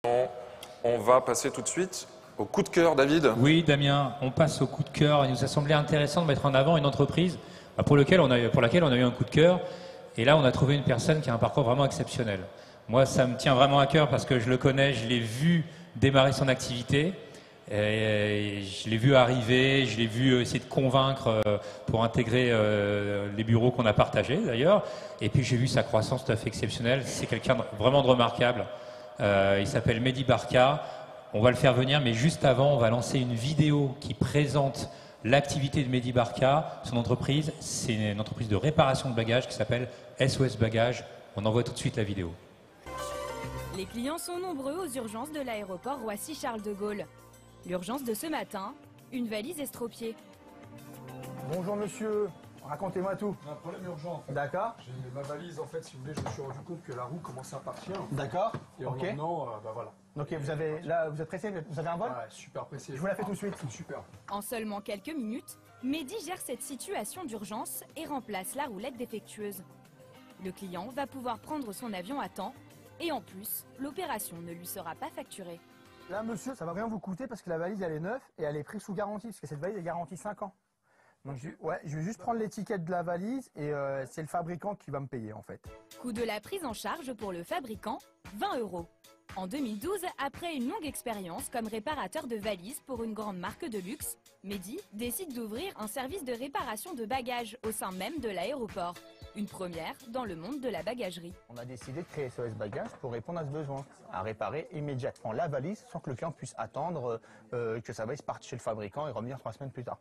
On va passer tout de suite au coup de cœur, David. Oui, Damien, on passe au coup de cœur. Il nous a semblé intéressant de mettre en avant une entreprise pour laquelle on a eu un coup de cœur. Et là, on a trouvé une personne qui a un parcours vraiment exceptionnel. Moi, ça me tient vraiment à cœur parce que je le connais, je l'ai vu démarrer son activité. Et je l'ai vu arriver, je l'ai vu essayer de convaincre pour intégrer les bureaux qu'on a partagés d'ailleurs. Et puis j'ai vu sa croissance tout à fait exceptionnelle. C'est quelqu'un vraiment de remarquable. Il s'appelle Mehdi Barka. On va le faire venir, mais juste avant, on va lancer une vidéo qui présente l'activité de Mehdi Barka. Son entreprise, c'est une entreprise de réparation de bagages qui s'appelle SOS Bagages. On envoie tout de suite la vidéo. Les clients sont nombreux aux urgences de l'aéroport Roissy-Charles de Gaulle. L'urgence de ce matin, une valise estropiée. Bonjour monsieur, racontez-moi tout. J'ai un problème urgent en fait. D'accord. J'ai ma valise en fait, si vous voulez, je me suis rendu compte que la roue commençait à partir. D'accord. Et en revenant, bah voilà. Ok, vous êtes pressé, vous avez un vol? Ouais, super pressé. Je vous la fais tout de suite. Super. En seulement quelques minutes, Mehdi gère cette situation d'urgence et remplace la roulette défectueuse. Le client va pouvoir prendre son avion à temps et en plus, l'opération ne lui sera pas facturée. Là monsieur, ça va rien vous coûter parce que la valise elle est neuve et elle est prise sous garantie parce que cette valise est garantie 5 ans. Donc je vais juste prendre l'étiquette de la valise et c'est le fabricant qui va me payer en fait. Coût de la prise en charge pour le fabricant, 20 €. En 2012, après une longue expérience comme réparateur de valises pour une grande marque de luxe, Mehdi décide d'ouvrir un service de réparation de bagages au sein même de l'aéroport. Une première dans le monde de la bagagerie. On a décidé de créer SOS Bagages pour répondre à ce besoin, à réparer immédiatement la valise sans que le client puisse attendre que sa valise parte chez le fabricant et revenir 3 semaines plus tard.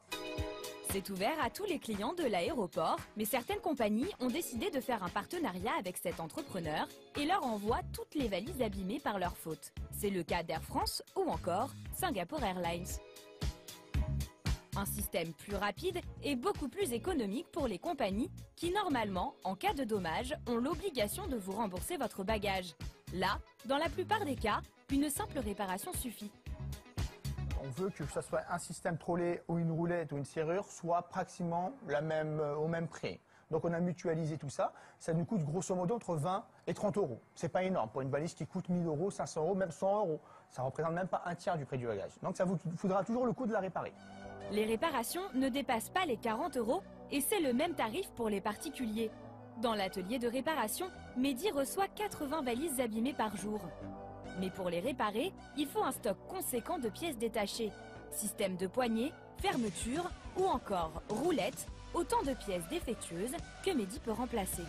C'est ouvert à tous les clients de l'aéroport, mais certaines compagnies ont décidé de faire un partenariat avec cet entrepreneur et leur envoient toutes les valises abîmées par leur faute. C'est le cas d'Air France ou encore Singapore Airlines. Un système plus rapide et beaucoup plus économique pour les compagnies qui, normalement, en cas de dommage, ont l'obligation de vous rembourser votre bagage. Là, dans la plupart des cas, une simple réparation suffit. On veut que ce soit un système trolley ou une roulette ou une serrure soit pratiquement au même prix. Donc on a mutualisé tout ça. Ça nous coûte grosso modo entre 20 et 30 €. C'est pas énorme pour une valise qui coûte 1000 €, 500 €, même 100 €. Ça représente même pas un tiers du prix du bagage. Donc ça vous faudra toujours le coût de la réparer. Les réparations ne dépassent pas les 40 € et c'est le même tarif pour les particuliers. Dans l'atelier de réparation, Mehdi reçoit 80 valises abîmées par jour. Mais pour les réparer, il faut un stock conséquent de pièces détachées. Système de poignée, fermeture ou encore roulette, autant de pièces défectueuses que Mehdi peut remplacer.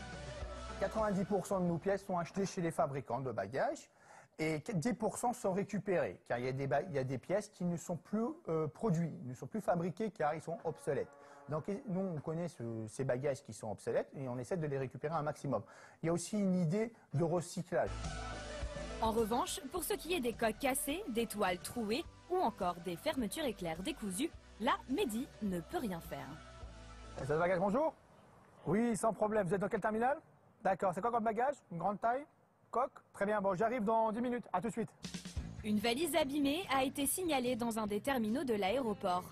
90% de nos pièces sont achetées chez les fabricants de bagages et 10% sont récupérées car il y a des pièces qui ne sont plus produites, ne sont plus fabriquées car ils sont obsolètes. Donc nous on connaît ces bagages qui sont obsolètes et on essaie de les récupérer un maximum. Il y a aussi une idée de recyclage. En revanche, pour ce qui est des coques cassées, des toiles trouées ou encore des fermetures éclairs décousues, là, Mehdi ne peut rien faire. SOS Bagages, bonjour. Oui, sans problème. Vous êtes dans quel terminal? D'accord. C'est quoi comme bagage? Une grande taille? Coque? Très bien. Bon, j'arrive dans 10 minutes. À tout de suite. Une valise abîmée a été signalée dans un des terminaux de l'aéroport.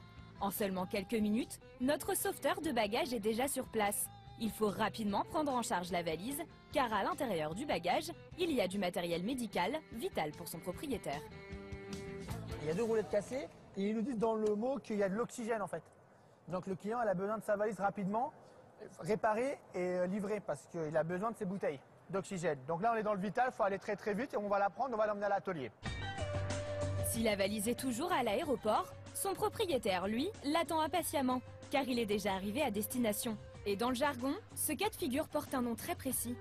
En seulement quelques minutes, notre sauveteur de bagages est déjà sur place. Il faut rapidement prendre en charge la valise, car à l'intérieur du bagage, il y a du matériel médical vital pour son propriétaire. Il y a 2 roulettes cassées et ils nous disent dans le mot qu'il y a de l'oxygène en fait. Donc le client il a besoin de sa valise rapidement, réparée et livrée parce qu'il a besoin de ses bouteilles d'oxygène. Donc là on est dans le vital, il faut aller très vite et on va la prendre, on va l'emmener à l'atelier. Si la valise est toujours à l'aéroport, son propriétaire, lui, l'attend impatiemment, car il est déjà arrivé à destination. Et dans le jargon, ce cas de figure porte un nom très précis.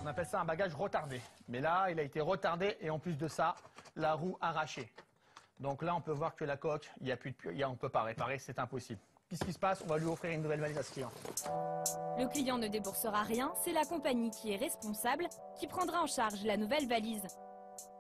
On appelle ça un bagage retardé. Mais là, il a été retardé et en plus de ça, la roue arrachée. Donc là, on peut voir que la coque, on ne peut pas réparer, c'est impossible. Qu'est-ce qui se passe? On va lui offrir une nouvelle valise à ce client. Le client ne déboursera rien, c'est la compagnie qui est responsable, qui prendra en charge la nouvelle valise.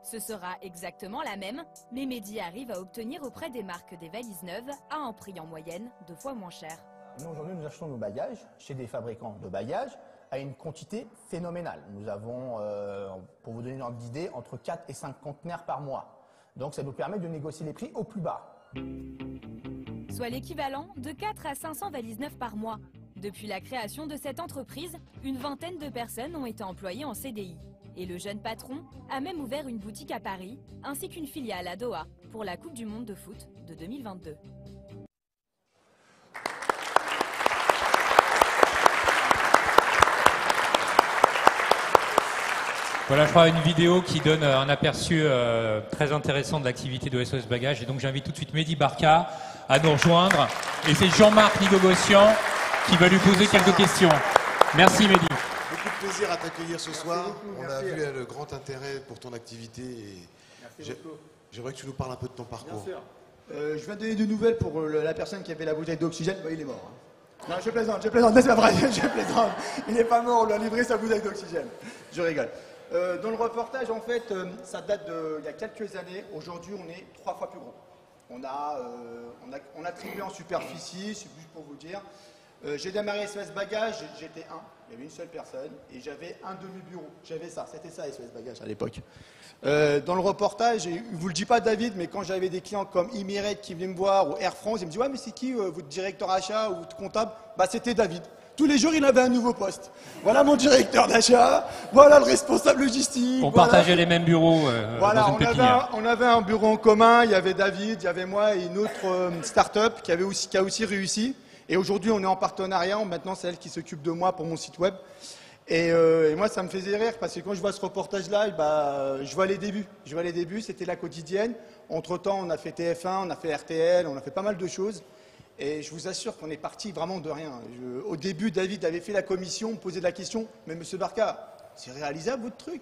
Ce sera exactement la même, mais Mehdi arrive à obtenir auprès des marques des valises neuves à un prix en moyenne 2 fois moins cher. Nous, aujourd'hui, nous achetons nos bagages chez des fabricants de bagages à une quantité phénoménale. Nous avons, pour vous donner une ordre d'idée, entre 4 et 5 conteneurs par mois. Donc ça nous permet de négocier les prix au plus bas. Soit l'équivalent de 4 à 500 valises neuves par mois. Depuis la création de cette entreprise, une vingtaine de personnes ont été employées en CDI. Et le jeune patron a même ouvert une boutique à Paris, ainsi qu'une filiale à Doha, pour la Coupe du Monde de foot de 2022. Voilà, je ferai une vidéo qui donne un aperçu très intéressant de l'activité de SOS Bagages. Et donc j'invite tout de suite Mehdi Barka à nous rejoindre. Et c'est Jean-Marc Nigogossian qui va lui poser quelques questions. Merci Mehdi. Beaucoup de plaisir à t'accueillir ce soir. On a vu le grand intérêt pour ton activité. J'aimerais que tu nous parles un peu de ton parcours. Bien sûr. Je viens de donner des nouvelles pour la personne qui avait la bouteille d'oxygène. Bah, il est mort. Non, je plaisante, c'est pas vrai, je plaisante. Il n'est pas mort, on lui a livré sa bouteille d'oxygène. Je rigole. Dans le reportage, en fait, ça date d'il y a quelques années. Aujourd'hui, on est 3 fois plus gros. On a triplé en superficie, c'est juste pour vous dire. J'ai démarré SOS Bagages, j'étais il y avait une seule personne et j'avais un demi-bureau. J'avais ça, c'était ça SOS Bagages à l'époque. Dans le reportage, je vous le dis pas David, mais quand j'avais des clients comme Emirates qui venaient me voir ou Air France, ils me disaient ouais mais c'est qui votre directeur achat ou votre comptable? Bah c'était David. Tous les jours, il avait un nouveau poste. Voilà mon directeur d'achat, voilà le responsable logistique. On partageait les mêmes bureaux voilà, dans une pépinière. on avait un bureau en commun, il y avait David, il y avait moi et une autre start-up qui a aussi réussi. Et aujourd'hui, on est en partenariat. Maintenant, c'est elle qui s'occupe de moi pour mon site web. Et moi, ça me faisait rire parce que quand je vois ce reportage-là, bah, je vois les débuts. C'était la quotidienne. Entre-temps, on a fait TF1, on a fait RTL, on a fait pas mal de choses. Et je vous assure qu'on est parti vraiment de rien. Au début, David avait fait la commission, me posait la question, mais monsieur Barka, c'est réalisable votre truc?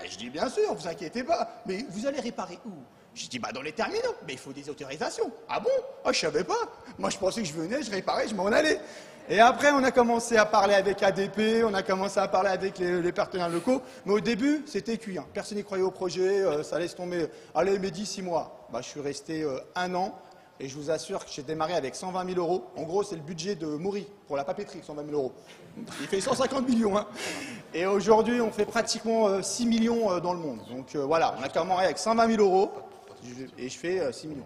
Je dis bien sûr, vous inquiétez pas, mais vous allez réparer où? Je dis bah dans les terminaux, mais il faut des autorisations. Ah bon? Ah je savais pas. Moi je pensais que je venais, je réparais, je m'en allais. Et après on a commencé à parler avec ADP, on a commencé à parler avec les partenaires locaux, mais au début c'était cuit. Hein. Personne n'y croyait au projet, ça laisse tomber. Allez, Mehdi, 6 mois. Bah, je suis resté 1 an. Et je vous assure que j'ai démarré avec 120 000 euros. En gros, c'est le budget de Maury pour la papeterie, 120 000 euros. Il fait 150 millions. Hein. Et aujourd'hui, on fait pratiquement 6 millions dans le monde. Donc voilà, on a commencé avec 120 000 euros et je fais 6 millions.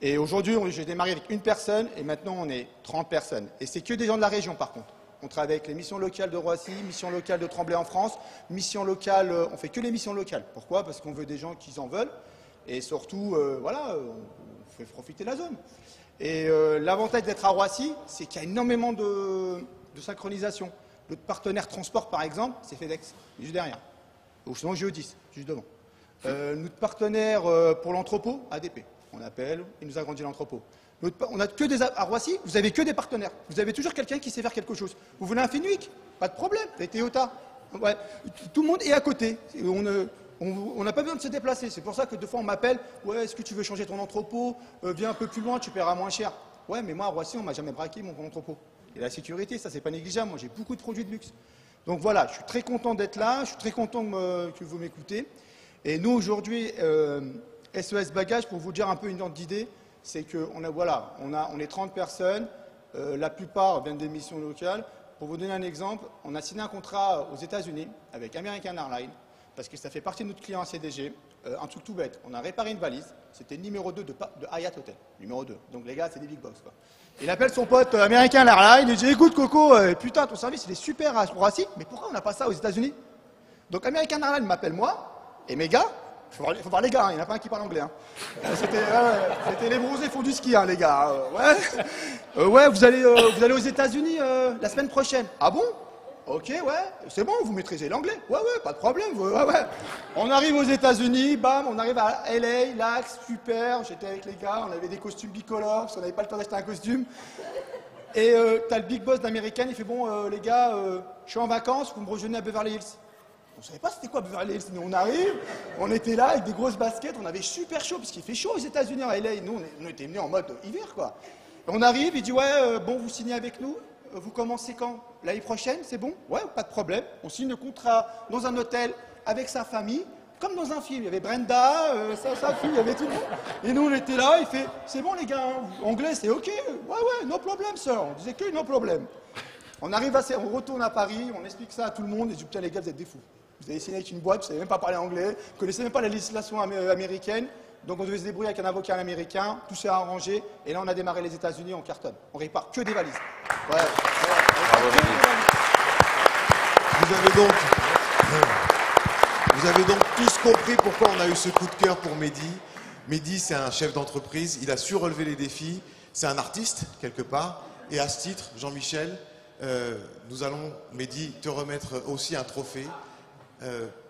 Et aujourd'hui, j'ai démarré avec une personne et maintenant, on est 30 personnes. Et c'est que des gens de la région, par contre. On travaille avec les missions locales de Roissy, missions locales de Tremblay en France, missions locales, on fait que les missions locales. Pourquoi? Parce qu'on veut des gens qui en veulent. Et surtout, voilà, on fait profiter la zone. Et l'avantage d'être à Roissy, c'est qu'il y a énormément de synchronisation. Notre partenaire transport, par exemple, c'est FedEx, juste derrière. Ou sinon Géodis, juste devant. Notre partenaire pour l'entrepôt, ADP. On appelle, il nous agrandit l'entrepôt. On a que à Roissy, vous avez que des partenaires. Vous avez toujours quelqu'un qui sait faire quelque chose. Vous voulez un Fenwick? Pas de problème, les Toyota. Ouais. Tout le monde est à côté. On n'a pas besoin de se déplacer. C'est pour ça que 2 fois on m'appelle. Ouais, est-ce que tu veux changer ton entrepôt? Viens un peu plus loin, tu paieras moins cher. Ouais, mais moi à Roissy, on m'a jamais braqué mon entrepôt. Et la sécurité, ça c'est pas négligeable. Moi j'ai beaucoup de produits de luxe. Donc voilà, je suis très content d'être là. Je suis très content que vous m'écoutez. Et nous aujourd'hui, SOS Bagages, pour vous dire un peu une ordre d'idée, c'est qu'on on est 30 personnes. La plupart viennent des missions locales. Pour vous donner un exemple, on a signé un contrat aux États-Unis avec American Airlines. Parce que ça fait partie de notre client à CDG. Un truc tout bête, on a réparé une valise, c'était le numéro 2 de Hyatt Hotel, numéro 2. Donc les gars, c'est des big box, quoi. Il appelle son pote American Airlines, il dit écoute Coco, putain, ton service il est super à Roissy, mais pourquoi on n'a pas ça aux États-Unis? Donc American Airlines m'appelle moi, et mes gars, il faut voir les gars, il n'y en a pas un qui parle anglais. Hein. C'était les bronzés font du ski, hein, les gars. Ouais, vous allez aux États-Unis la semaine prochaine. Ah bon? Ok, ouais, c'est bon, vous maîtrisez l'anglais. Ouais, pas de problème. Ouais. On arrive aux États-Unis, bam, on arrive à LA, l'axe, super. J'étais avec les gars, on avait des costumes bicolores, parce qu'on n'avait pas le temps d'acheter un costume. Et t'as le big boss d'American, il fait bon, les gars, je suis en vacances, vous me rejoignez à Beverly Hills. On savait pas c'était quoi Beverly Hills. Nous, on arrive, on était là avec des grosses baskets, on avait super chaud, parce qu'il fait chaud aux États-Unis, à LA. Nous, on était venus en mode hiver, quoi. On arrive, il dit ouais, bon, vous signez avec nous. Vous commencez quand? L'année prochaine, c'est bon? Ouais, pas de problème. On signe le contrat dans un hôtel avec sa famille, comme dans un film. Il y avait Brenda, sa fille, il y avait tout le monde. Et nous, on était là, il fait, c'est bon les gars, hein, anglais, c'est ok? Ouais, no problem, sir. On disait que no problem. On retourne à Paris, on explique ça à tout le monde, et je dis, putain les gars, vous êtes des fous. Vous avez signé avec une boîte, vous ne savez même pas parler anglais, vous ne connaissez même pas la législation américaine. Donc on devait se débrouiller avec un avocat américain, tout s'est arrangé, et là on a démarré les États-Unis, on cartonne. On répare que des valises. Ouais. Vous avez donc Vous avez donc tous compris pourquoi on a eu ce coup de cœur pour Mehdi. Mehdi, c'est un chef d'entreprise, il a su relever les défis, c'est un artiste, quelque part. Et à ce titre, Jean-Michel, nous allons, Mehdi, te remettre aussi un trophée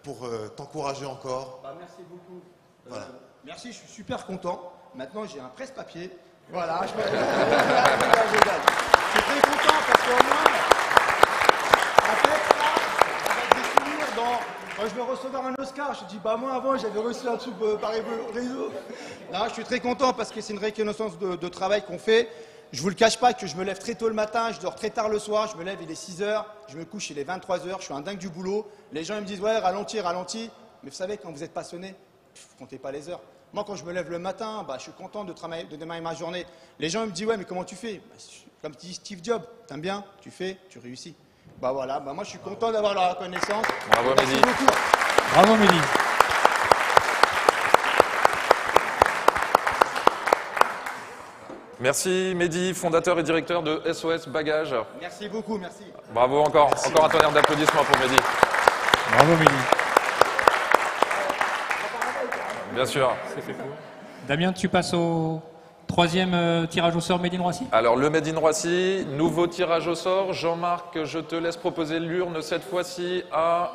pour t'encourager encore. Merci beaucoup. Voilà. Merci, je suis super content. Maintenant, j'ai un presse-papier. Voilà, je suis très content parce qu'au moins, en fait, là, ça va être des souvenirs quand je vais recevoir un Oscar. Je dis, bah moi avant, j'avais reçu un truc par réseau. Là, je suis très content parce que c'est une reconnaissance de travail qu'on fait. Je vous le cache pas que je me lève très tôt le matin, je dors très tard le soir, je me lève, il est 6 h, je me couche, il est 23 h, je suis un dingue du boulot. Les gens ils me disent, ouais, ralentis, ralentis. Mais vous savez, quand vous êtes passionné, vous comptez pas les heures. Moi, quand je me lève le matin, je suis content de démarrer ma journée. Les gens ils me disent, ouais, mais comment tu fais? Comme dit Steve Jobs, t'aimes bien, tu fais, tu réussis. Voilà, moi je suis content d'avoir la reconnaissance. Bravo, Merci Mehdi. beaucoup. Bravo Mehdi. Merci Mehdi, fondateur et directeur de SOS Bagages. Merci beaucoup, merci. Bravo encore. Encore un tonnerre d'applaudissements pour Mehdi. Bravo Mehdi. Bien sûr. Damien, tu passes au troisième tirage au sort Made in Roissy. Alors le Made in Roissy, nouveau tirage au sort. Jean-Marc, je te laisse proposer l'urne cette fois-ci à...